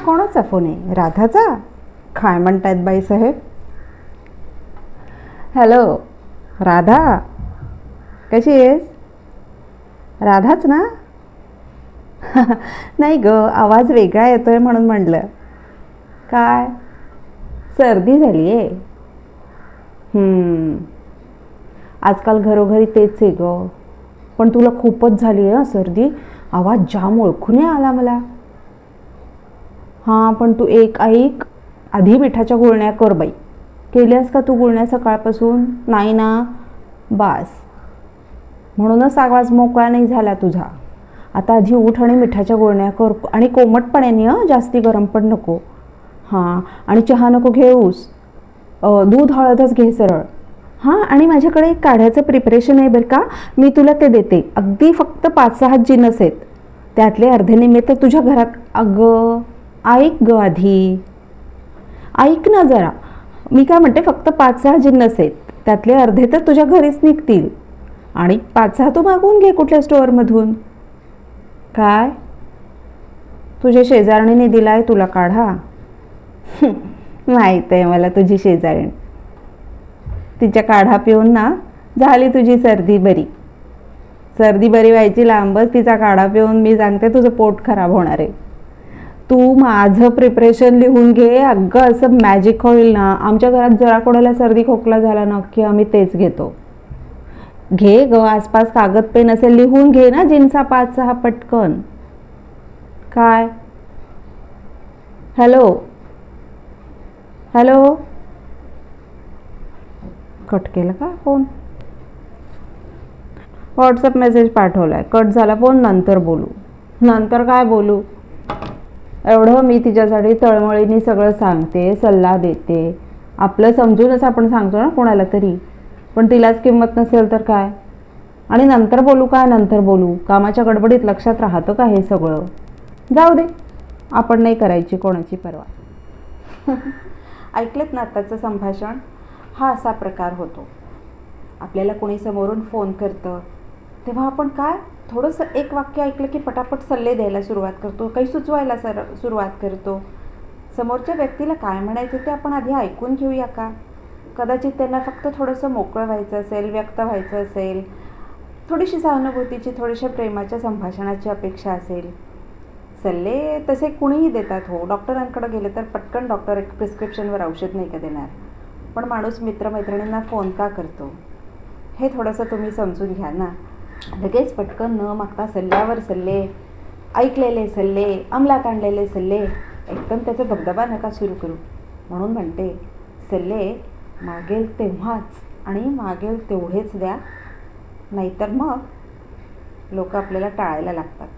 कोणाचा फोन आहे? राधाचा? काय म्हणतायत बाईसाहेब? हॅलो राधा, कशी आहेस? राधाच ना? नाही ग, आवाज वेगळा येतोय म्हणून म्हणलं. काय सर्दी झाली आहे? आजकाल घरोघरी तेच आहे ग. पण तुला खूपच झाली आहे सर्दी. आवाज जाम ओळखून आला मला. हां, पण तू एक ऐक, आधी मिठाच्या गुळण्या कर बाई. केल्यास का तू गुळण्या सकाळपासून? नाही ना? बास, म्हणूनच आवाज मोकळा नाही झाला तुझा. आता आधी उठ आणि मिठाच्या गुळण्या कर, आणि कोमट पाण्याने, जास्ती गरम पण नको. हां, आणि चहा नको घेऊस, दूध हळदच घे सरळ. हां, आणि माझ्याकडे एक काढ्याचं प्रिपरेशन आहे बरं का, मी तुला ते देते. अगदी फक्त 5-6 जिन्नस आहेत, त्यातले अर्धे निम्मे तर तुझ्या घरात. अगं ऐक ग, आधी ऐक ना जरा. मी काय म्हणते, फक्त 5-6 जिन्नस आहेत, त्यातले अर्धे तर तुझ्या घरीच निघतील, आणि 5-6 तू मागवून घे कुठल्या स्टोअरमधून. काय तुझ्या शेजारणीने दिलाय तुला काढा? माहीत आहे मला तुझी शेजारीण. तिच्या काढा पिऊन ना झाली तुझी सर्दी बरी. सर्दी बरी व्हायची लांबच, तिचा काढा पिऊन मी सांगते तुझं पोट खराब होणार आहे. तू माझं प्रिपरेशन लिहून घे. अगं असं मॅजिक होईल ना. आमच्या घरात जरा कोणाला सर्दी खोकला झाला ना की आम्ही तेच घेतो. घे ग, आसपास कागद पेन असेल, लिहून घे ना जिन्सा 5-6 पटकन. काय? हॅलो हॅलो, कट केलं का फोन? व्हॉट्सअप मेसेज पाठवलाय, कट झाला फोन. नंतर बोलू. नंतर काय बोलू? एवढं मी तिच्यासाठी तळमळीने सगळं सांगते, सल्ला देते. आपलं समजूनच आपण सांगतो ना कोणाला तरी, पण तिलाच किंमत नसेल तर काय? आणि नंतर बोलू काय? नंतर बोलू, कामाच्या गडबडीत लक्षात राहतं का हे सगळं? जाऊ दे, आपण नाही करायची कोणाची परवा. ऐकलंत ना आत्ताचं संभाषण? हा असा प्रकार होतो. आपल्याला कोणी समोरून फोन करतं तेव्हा आपण काय, थोडंसं एक वाक्य ऐकलं की पटापट सल्ले द्यायला सुरुवात करतो, काही सुचवायला सुरुवात करतो. समोरच्या व्यक्तीला काय म्हणायचं ते आपण आधी ऐकून घेऊया का? कदाचित त्यांना फक्त थोडंसं मोकळं व्हायचं असेल, व्यक्त व्हायचं असेल, थोडीशी सहानुभूतीची, थोडीशा प्रेमाच्या संभाषणाची अपेक्षा असेल. सल्ले तसे कुणीही देतात हो. डॉक्टरांकडे गेले तर पटकन डॉक्टर एक प्रिस्क्रिप्शनवर औषध नाही का देणार, पण माणूस मित्रमैत्रिणींना फोन का करतो हे थोडंसं तुम्ही समजून घ्या ना. लगेच पटकन न मागता सल्ल्यावर सल्ले, ऐकलेले सल्ले, अंमलात आणलेले सल्ले, एकदम त्याचा दबदबा नका सुरू करू. म्हणून म्हणते, सल्ले मागेल तेव्हाच आणि मागेल तेवढेच द्या, नाहीतर मग लोक आपल्याला टाळायला लागतात.